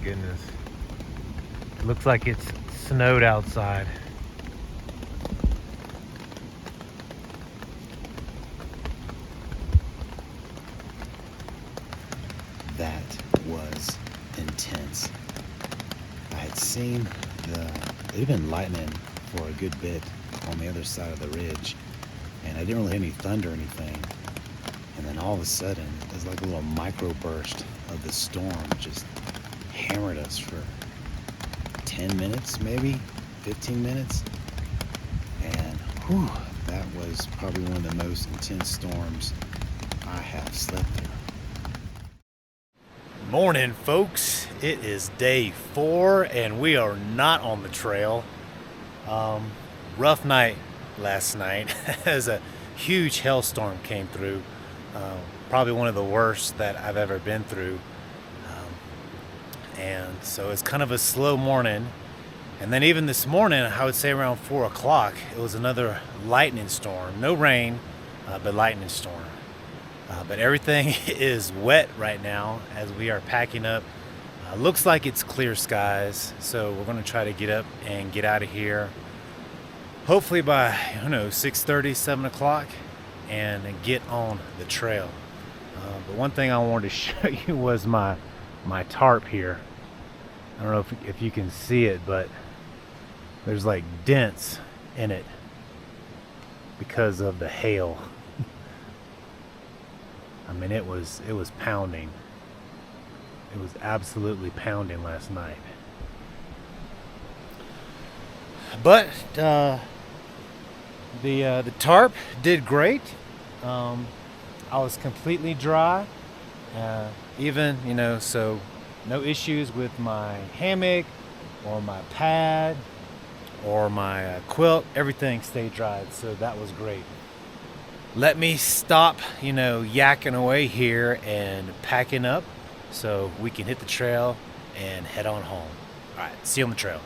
goodness. It looks like it's snowed outside. That was intense. I had seen it had been lightning for a good bit on the other side of the ridge, and I didn't really hear any thunder or anything. And then all of a sudden, there's like a little micro burst of the storm just hammered us for 10 minutes, maybe 15 minutes. And whew, that was probably one of the most intense storms I have slept through. Morning, folks. It is day 4 and we are not on the trail. Rough night last night as a huge hailstorm came through. Probably one of the worst that I've ever been through. And so it's kind of a slow morning. And then even this morning, I would say around 4 o'clock, it was another lightning storm. No rain, but lightning storm. But everything is wet right now as we are packing up. Looks like it's clear skies, so we're going to try to get up and get out of here. Hopefully by, 6:30, 7 o'clock, and get on the trail. But one thing I wanted to show you was my tarp here. I don't know if you can see it, but there's like dents in it because of the hail. I mean, it was pounding. It was absolutely pounding last night. But the tarp did great. I was completely dry. So no issues with my hammock or my pad or my quilt. Everything stayed dry, so that was great. Let me stop, yakking away here and packing up so we can hit the trail and head on home. All right, see you on the trail.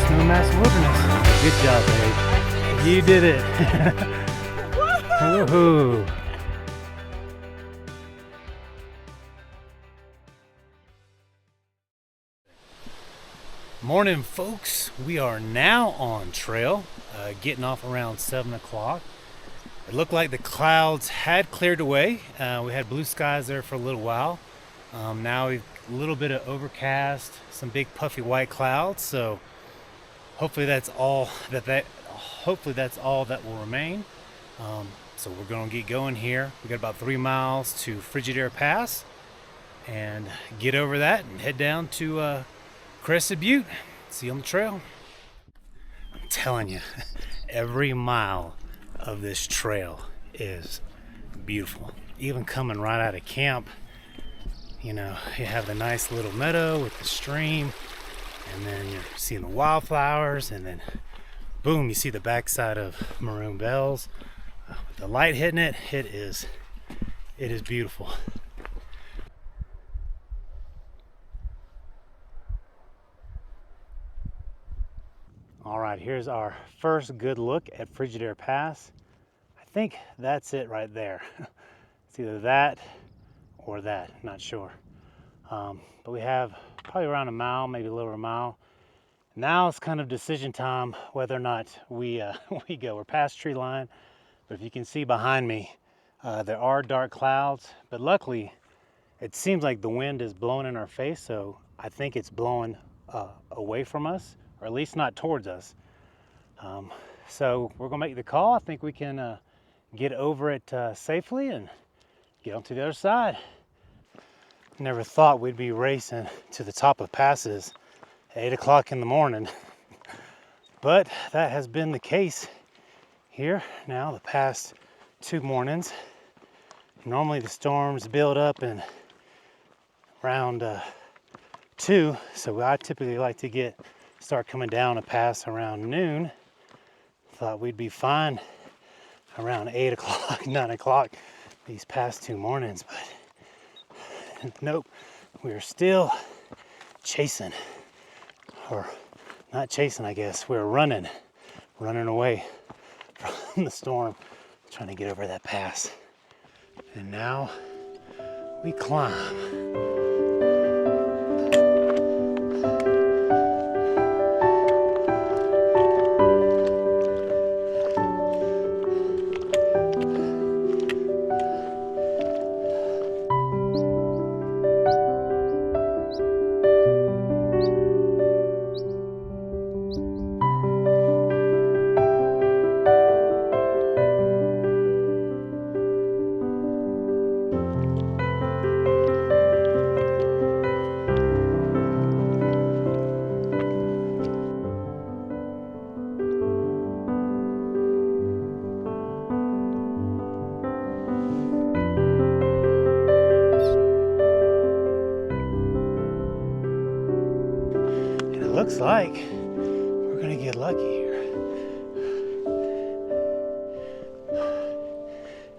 Snowmass Wilderness. Good job, babe. You did it. Woohoo! Morning, folks. We are now on trail, getting off around 7 o'clock. It looked like the clouds had cleared away. We had blue skies there for a little while. Now we've a little bit of overcast, some big puffy white clouds. So hopefully that's all that will remain. So we're going to get going here. We got about 3 miles to Frigid Air Pass and get over that and head down to Crested Butte. See you on the trail. I'm telling you, every mile of this trail is beautiful. Even coming right out of camp, you have the nice little meadow with the stream, and then you're seeing the wildflowers, and then boom, you see the backside of Maroon Bells. With the light hitting it, it is beautiful. All right, here's our first good look at Frigid Air Pass. I think that's it right there. It's either that or that, not sure. But we have probably around a mile, maybe a little over a mile. Now it's kind of decision time whether or not we go. We're past tree line, but if you can see behind me, there are dark clouds, but luckily it seems like the wind is blowing in our face, so I think it's blowing away from us, or at least not towards us. So we're gonna make the call. I think we can get over it safely and get on to the other side. Never thought we'd be racing to the top of passes at 8 o'clock in the morning, but that has been the case here now the past 2 mornings. Normally the storms build up in around 2, so I typically like to start coming down a pass around noon. Thought we'd be fine around 8 o'clock, 9 o'clock these past 2 mornings, but nope, we're still chasing, or not chasing, I guess. We're running away from the storm, trying to get over that pass. And now we climb. Looks like we're gonna get lucky here.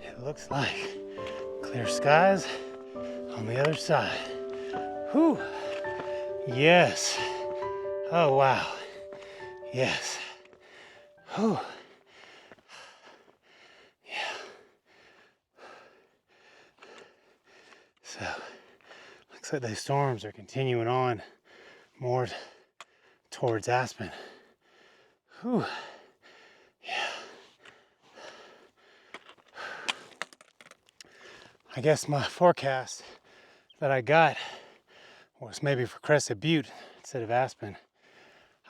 It looks like clear skies on the other side. Whew. Yes. Oh wow. Yes. Whew. Yeah. So looks like those storms are continuing on more towards Aspen. Whew. Yeah. I guess my forecast that I got was maybe for Crested Butte instead of Aspen.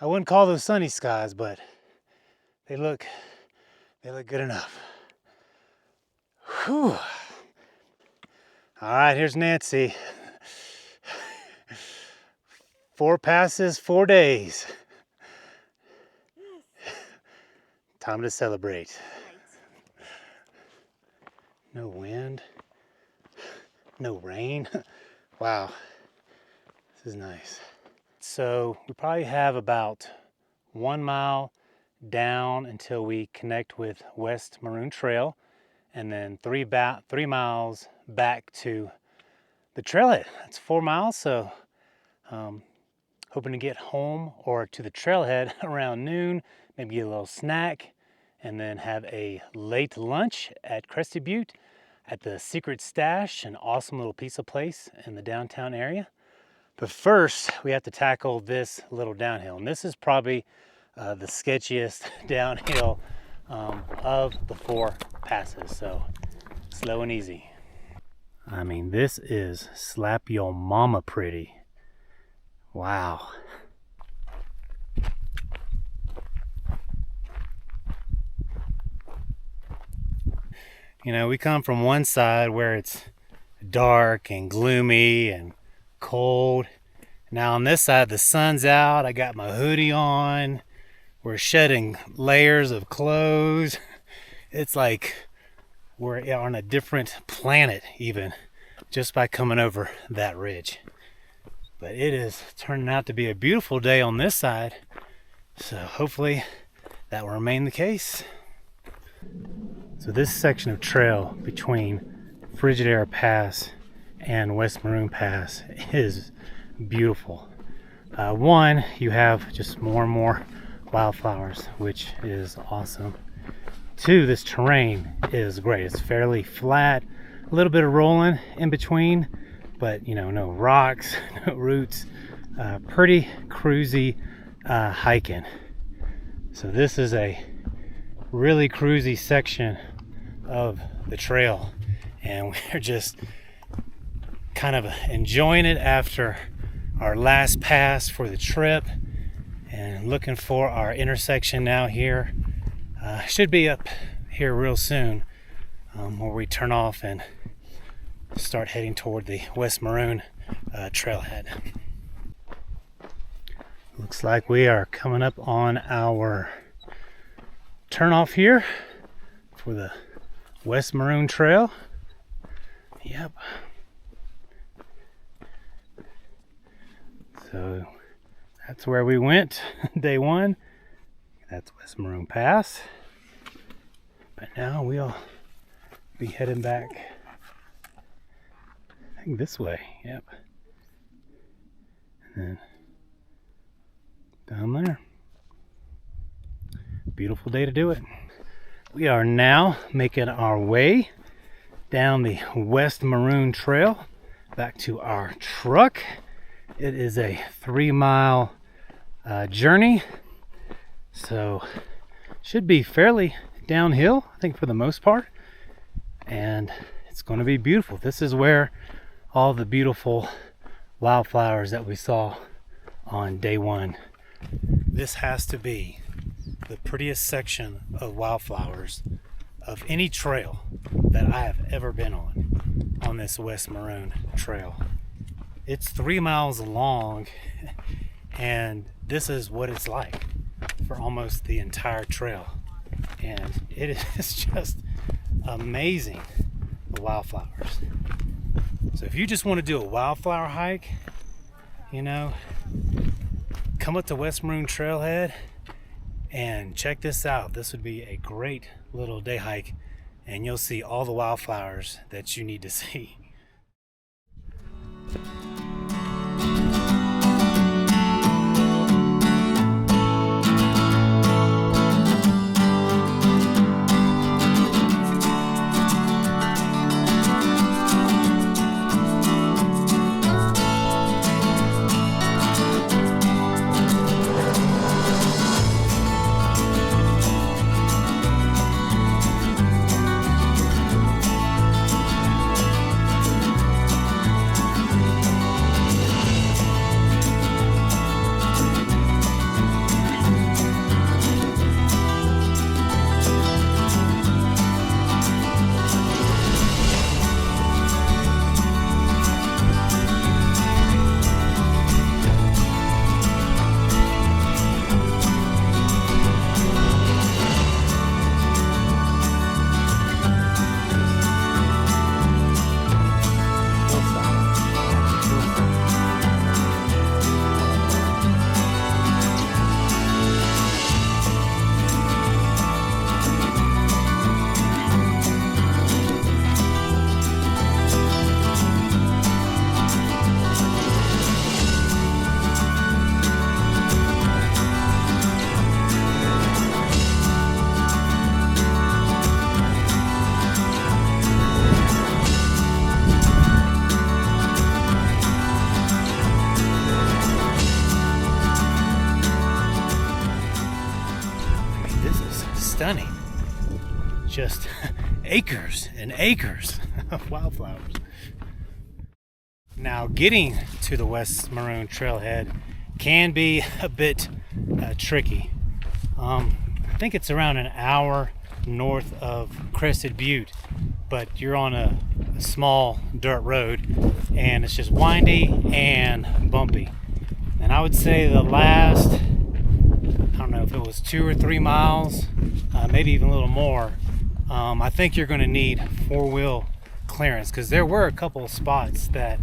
I wouldn't call those sunny skies, but they look good enough. Whew. All right, here's Nancy. 4 passes, 4 days. Yes. Time to celebrate. Right. No wind, no rain. Wow, this is nice. So we probably have about 1 mile down until we connect with West Maroon Trail, and then 3 miles back to the trailhead. That's 4 miles, so hoping to get home or to the trailhead around noon, maybe get a little snack, and then have a late lunch at Crested Butte at the Secret Stash, an awesome little pizza place in the downtown area. But first, we have to tackle this little downhill, and this is probably the sketchiest downhill of the 4 passes, so slow and easy. I mean, this is slap your mama pretty. Wow. You know, we come from one side where it's dark and gloomy and cold. Now on this side, the sun's out. I got my hoodie on. We're shedding layers of clothes. It's like we're on a different planet even just by coming over that ridge. But it is turning out to be a beautiful day on this side, so hopefully that will remain the case. So this section of trail between Frigid Air Pass and West Maroon Pass is beautiful. One, you have just more and more wildflowers, which is awesome. 2, this terrain is great. It's fairly flat, a little bit of rolling in between, but you know, no rocks, no roots, pretty cruisy hiking. So this is a really cruisy section of the trail, and we're just kind of enjoying it after our last pass for the trip and looking for our intersection now here. Should be up here real soon where we turn off and start heading toward the West Maroon trailhead. Looks like we are coming up on our turnoff here for the West Maroon Trail. Yep. So that's where we went day one. That's West Maroon Pass. But now we'll be heading back, I think this way. Yep. And then down there. Beautiful day to do it. We are now making our way down the West Maroon Trail back to our truck. It is a 3-mile journey, so should be fairly downhill, I think, for the most part, and it's going to be beautiful. This is where all the beautiful wildflowers that we saw on day one. This has to be the prettiest section of wildflowers of any trail that I have ever been on this West Maroon Trail. It's 3 miles long, and this is what it's like for almost the entire trail. And it is just amazing, the wildflowers. So if you just want to do a wildflower hike, you know, come up to West Maroon Trailhead and check this out. This would be a great little day hike, and you'll see all the wildflowers that you need to see. Stunning. Just acres and acres of wildflowers. Now, getting to the West Maroon Trailhead can be a bit tricky. I think it's around an hour north of Crested Butte, but you're on a small dirt road, and it's just windy and bumpy. And I would say the last, I don't know if it was 2 or 3 miles, maybe even a little more, I think you're going to need 4-wheel clearance, because there were a couple of spots that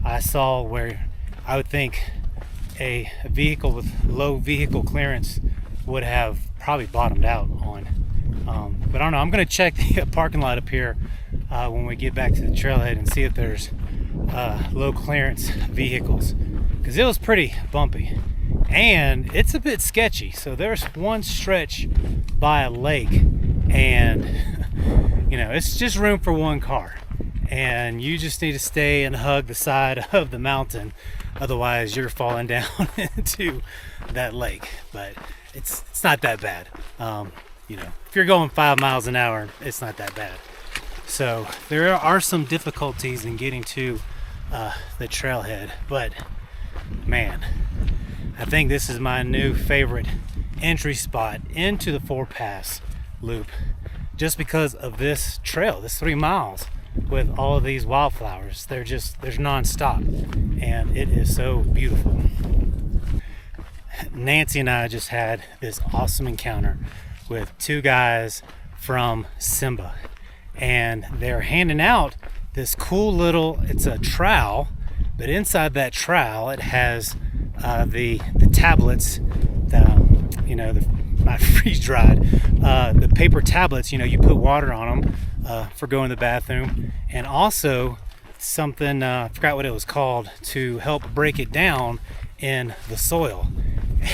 I saw where I would think a vehicle with low vehicle clearance would have probably bottomed out on. But I don't know, I'm going to check the parking lot up here when we get back to the trailhead and see if there's low clearance vehicles, because it was pretty bumpy. And it's a bit sketchy. So there's one stretch by a lake, and you know, it's just room for one car, and you just need to stay and hug the side of the mountain, otherwise you're falling down into that lake. But it's not that bad. You know, if you're going 5 miles an hour, it's not that bad. So there are some difficulties in getting to the trailhead, but man, I think this is my new favorite entry spot into the 4 Pass loop. just because of this trail, this 3 miles with all of these wildflowers. They're non-stop, and it is so beautiful. Nancy and I just had this awesome encounter with 2 guys from Simba, and they're handing out this cool little, it's a trowel, but inside that trowel it has the tablets, not freeze dried, the paper tablets. You put water on them for going to the bathroom, and also something, I forgot what it was called, to help break it down in the soil.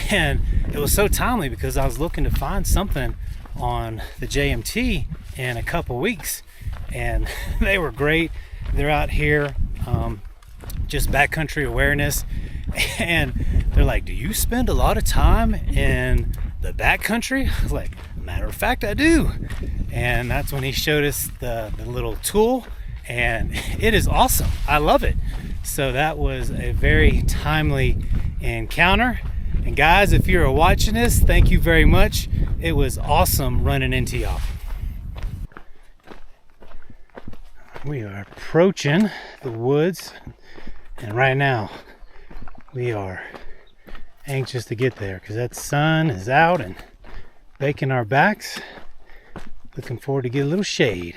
And it was so timely because I was looking to find something on the JMT in a couple weeks, and they were great. They're out here, just backcountry awareness, and they're like, do you spend a lot of time in the backcountry? I was like, matter of fact, I do. And that's when he showed us the little tool, and it is awesome. I love it. So that was a very timely encounter. And guys, if you're watching this, thank you very much. It was awesome running into y'all. We are approaching the woods, and right now we are anxious to get there because that sun is out and baking our backs. Looking forward to get a little shade.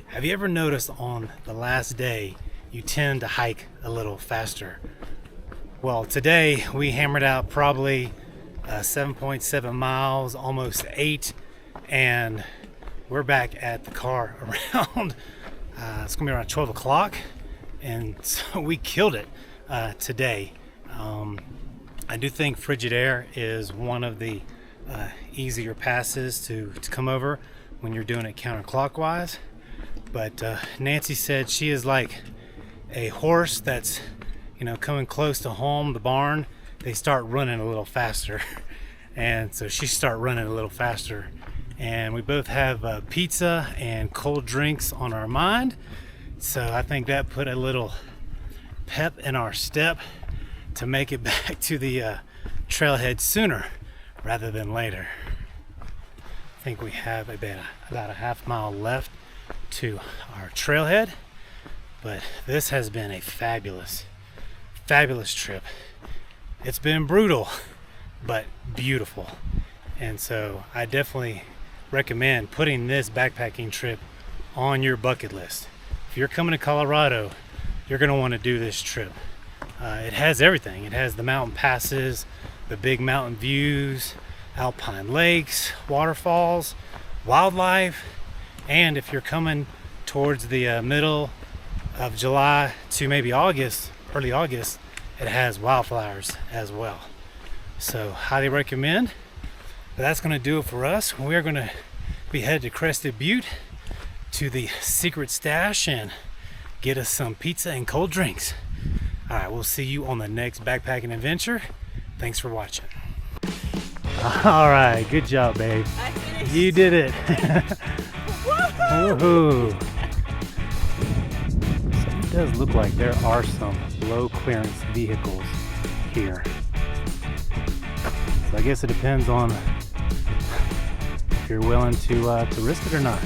Have you ever noticed on the last day you tend to hike a little faster? Well, today we hammered out probably 7.7 miles, almost 8, and we're back at the car around, it's gonna be around 12 o'clock, and so we killed it today. I do think Frigid Air is one of the easier passes to come over when you're doing it counterclockwise. But Nancy said she is like a horse that's, coming close to home, the barn. They start running a little faster. And so she started running a little faster. And we both have pizza and cold drinks on our mind. So I think that put a little pep in our step to make it back to the trailhead sooner rather than later. I think we have about a half mile left to our trailhead, but this has been a fabulous trip. It's been brutal but beautiful, and so I definitely recommend putting this backpacking trip on your bucket list. If you're coming to Colorado, you're going to want to do this trip. It has everything. It has the mountain passes, the big mountain views, alpine lakes, waterfalls, wildlife. And if you're coming towards the middle of July to maybe August, early August, it has wildflowers as well. So highly recommend. But that's going to do it for us. We're going to be headed to Crested Butte to the secret stash and get us some pizza and cold drinks. All right, we'll see you on the next backpacking adventure. Thanks for watching. All right, good job, babe. I finished. You did it. Woohoo! So it does look like there are some low clearance vehicles here. So I guess it depends on if you're willing to risk it or not.